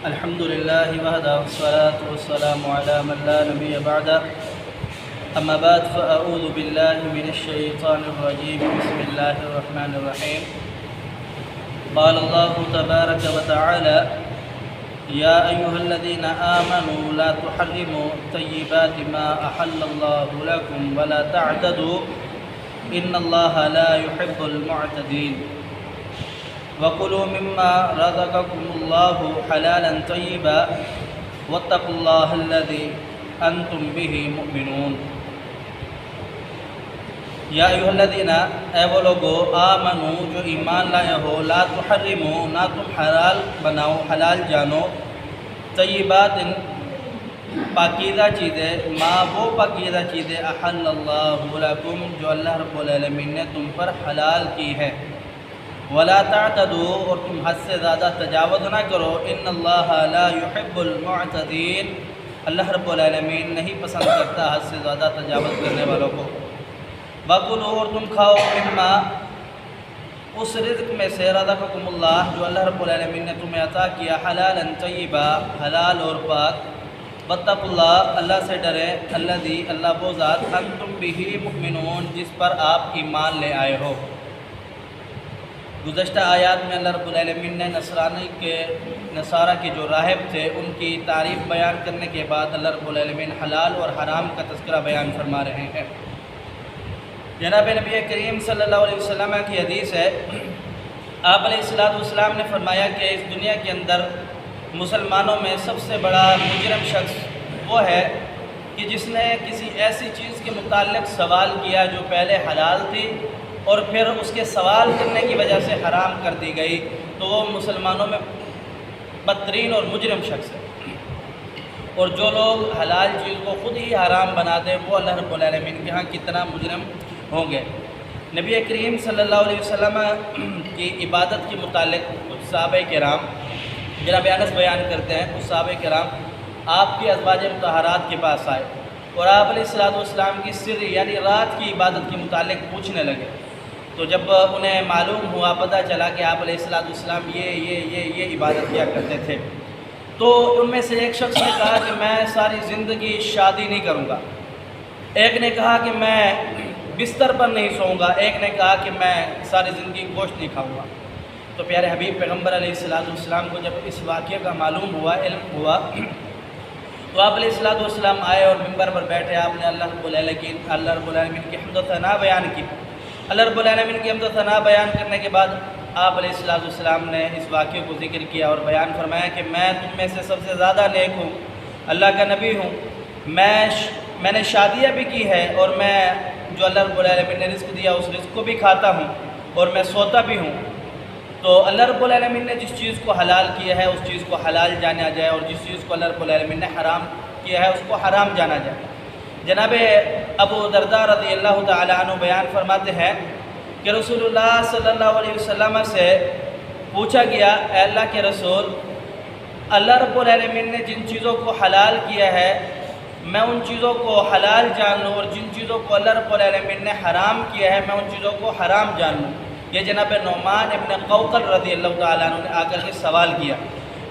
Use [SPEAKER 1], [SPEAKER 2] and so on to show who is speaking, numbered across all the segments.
[SPEAKER 1] الحمد لله وحده والصلاة والسلام على من لا نبي بعده أما بعد فأعوذ بالله من الشيطان الرجيم بسم الله الرحمن الرحيم قال الله تبارك وتعالى يا أيها الذين آمنوا لا تحرموا طيبات ما أحل الله لكم ولا تعتدوا إن الله لا يحب المعتدين وَقُلُوا مِمَّا رَزَقَكُمُ اللَّهُ حَلَالًا طَيِّبًا وَاتَّقُوا اللَّهَ الَّذِي أَنْتُمْ بِهِ مُؤْمِنُونَ۔ یا ایھا الذین اے وہ لوگو آمنو جو ایمان لائے ہو، لا تحرموا نہ تم حلال بناؤ، حلال جانو، طیبات پاکیزہ چیزیں، ما وہ پاکیزہ چیزیں احل اللہ لکم جو اللہ رب العالمین نے تم پر حلال کی ہے، ولا تعتدوا اور تم حد سے زیادہ تجاوز نہ کرو، ان اللہ لا يحب المعتدین اللہ رب العالمین نہیں پسند کرتا حد سے زیادہ تجاوز کرنے والوں کو۔ وَقُلُوا اور تم کھاؤ مما اس رزق میں سے رزقکم اللہ جو اللہ رب العالمین نے تمہیں عطا کیا، حلالا طیبا حلال اور پاک، واتقوا اللہ اللہ سے ڈرے، الذی اللہ وہ ذات انتم بہ مؤمنون جس پر آپ ایمان لے آئے ہو۔ گزشتہ آیات میں اللہ رب العالمین نے نصارہ کے جو راہب تھے ان کی تعریف بیان کرنے کے بعد اللہ رب العالمین حلال اور حرام کا تذکرہ بیان فرما رہے ہیں۔ جناب نبی کریم صلی اللہ علیہ وسلم کی حدیث ہے، آپ علیہ السلام نے فرمایا کہ اس دنیا کے اندر مسلمانوں میں سب سے بڑا مجرم شخص وہ ہے کہ جس نے کسی ایسی چیز کے متعلق سوال کیا جو پہلے حلال تھی اور پھر اس کے سوال کرنے کی وجہ سے حرام کر دی گئی، تو وہ مسلمانوں میں بدترین اور مجرم شخص ہے۔ اور جو لوگ حلال چیز کو خود ہی حرام بنا دیں وہ اللہ رب العالمین کے ہاں کتنا مجرم ہوں گے۔ نبی کریم صلی اللہ علیہ وسلم کی عبادت کے متعلق کچھ صحابہ کرام جناب انس بیان کرتے ہیں، کچھ صحابہ کرام آپ کی ازواج مطہرات کے پاس آئے اور آپ علیہ السلام کی سر یعنی رات کی عبادت کے متعلق پوچھنے لگے۔ تو جب انہیں معلوم ہوا، پتہ چلا کہ آپ علیہ السلام یہ عبادت کیا کرتے تھے، تو ان میں سے ایک شخص نے کہا کہ میں ساری زندگی شادی نہیں کروں گا، ایک نے کہا کہ میں بستر پر نہیں سوؤں گا، ایک نے کہا کہ میں ساری زندگی گوشت نہیں کھاؤں گا۔ تو پیارے حبیب پیغمبر علیہ السلام کو جب اس واقعے کا معلوم ہوا، علم ہوا، تو آپ علیہ السلام آئے اور ممبر پر بیٹھے، آپ نے اللہ رب العالمین کی حمد و ثنا بیان کی۔ اللہ رب العالمین کی حمد و ثنا بیان کرنے کے بعد آپ علیہ السلام نے اس واقعے کو ذکر کیا اور بیان فرمایا کہ میں تم میں سے سب سے زیادہ نیک ہوں، اللہ کا نبی ہوں، میں نے شادیاں بھی کی ہے اور میں جو اللہ رب العالمین نے رزق دیا اس رزق کو بھی کھاتا ہوں اور میں سوتا بھی ہوں۔ تو اللہ رب العالمین نے جس چیز کو حلال کیا ہے اس چیز کو حلال جانا جائے، اور جس چیز کو اللہ رب العالمین نے حرام کیا ہے اس کو حرام جانا جائے۔ جناب ابو درداء رضی اللہ تعالیٰ عنہ بیان فرماتے ہیں کہ رسول اللہ صلی اللہ علیہ وسلم سے پوچھا گیا، اے اللہ کے رسول، اللہ رب العالمین نے جن چیزوں کو حلال کیا ہے میں ان چیزوں کو حلال جان لوں، اور جن چیزوں کو اللہ رب العالمین نے حرام کیا ہے میں ان چیزوں کو حرام جان لوں۔ یہ جناب نعمان ابن قوقل رضی اللہ تعالیٰ عنہ نے آ کر کے سوال کیا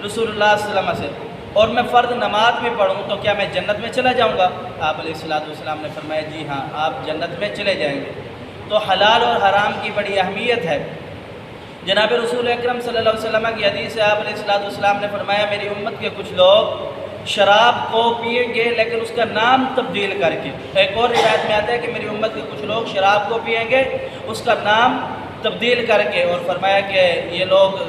[SPEAKER 1] رسول اللہ صلی اللہ علیہ وسلم سے، اور میں فرض نماز بھی پڑھوں تو کیا میں جنت میں چلا جاؤں گا؟ آپ علیہ السلام نے فرمایا جی ہاں، آپ جنت میں چلے جائیں گے۔ تو حلال اور حرام کی بڑی اہمیت ہے۔ جناب رسول اکرم صلی اللہ علیہ وسلم کی حدیث ہے، آپ علیہ السلام نے فرمایا میری امت کے کچھ لوگ شراب کو پئیں گے لیکن اس کا نام تبدیل کر کے، ایک اور روایت میں آتا ہے کہ میری امت کے کچھ لوگ شراب کو پئیں گے اس کا نام تبدیل کر کے، اور فرمایا کہ یہ لوگ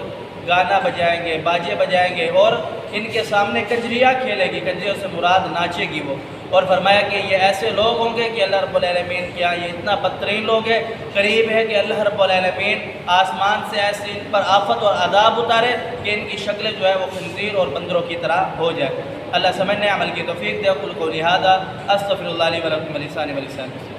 [SPEAKER 1] گانا بجائیں گے، باجے بجائیں گے، اور ان کے سامنے کنجریاں کھیلے گی، کنجریوں سے مراد ناچے گی وہ، اور فرمایا کہ یہ ایسے لوگ ہوں گے کہ اللہ رب العالمین کے یہاں یہ اتنا بدترین لوگ ہیں، قریب ہے کہ اللہ رب العالمین آسمان سے ایسے ان پر آفت اور عذاب اتارے کہ ان کی شکلیں جو ہے وہ خنزیر اور بندروں کی طرح ہو جائے۔ اللہ سمجھنے عمل کی توفیق دے۔ اقول قولی ھذا استغفر اللہ لی ولکم ولسائر المسلمین۔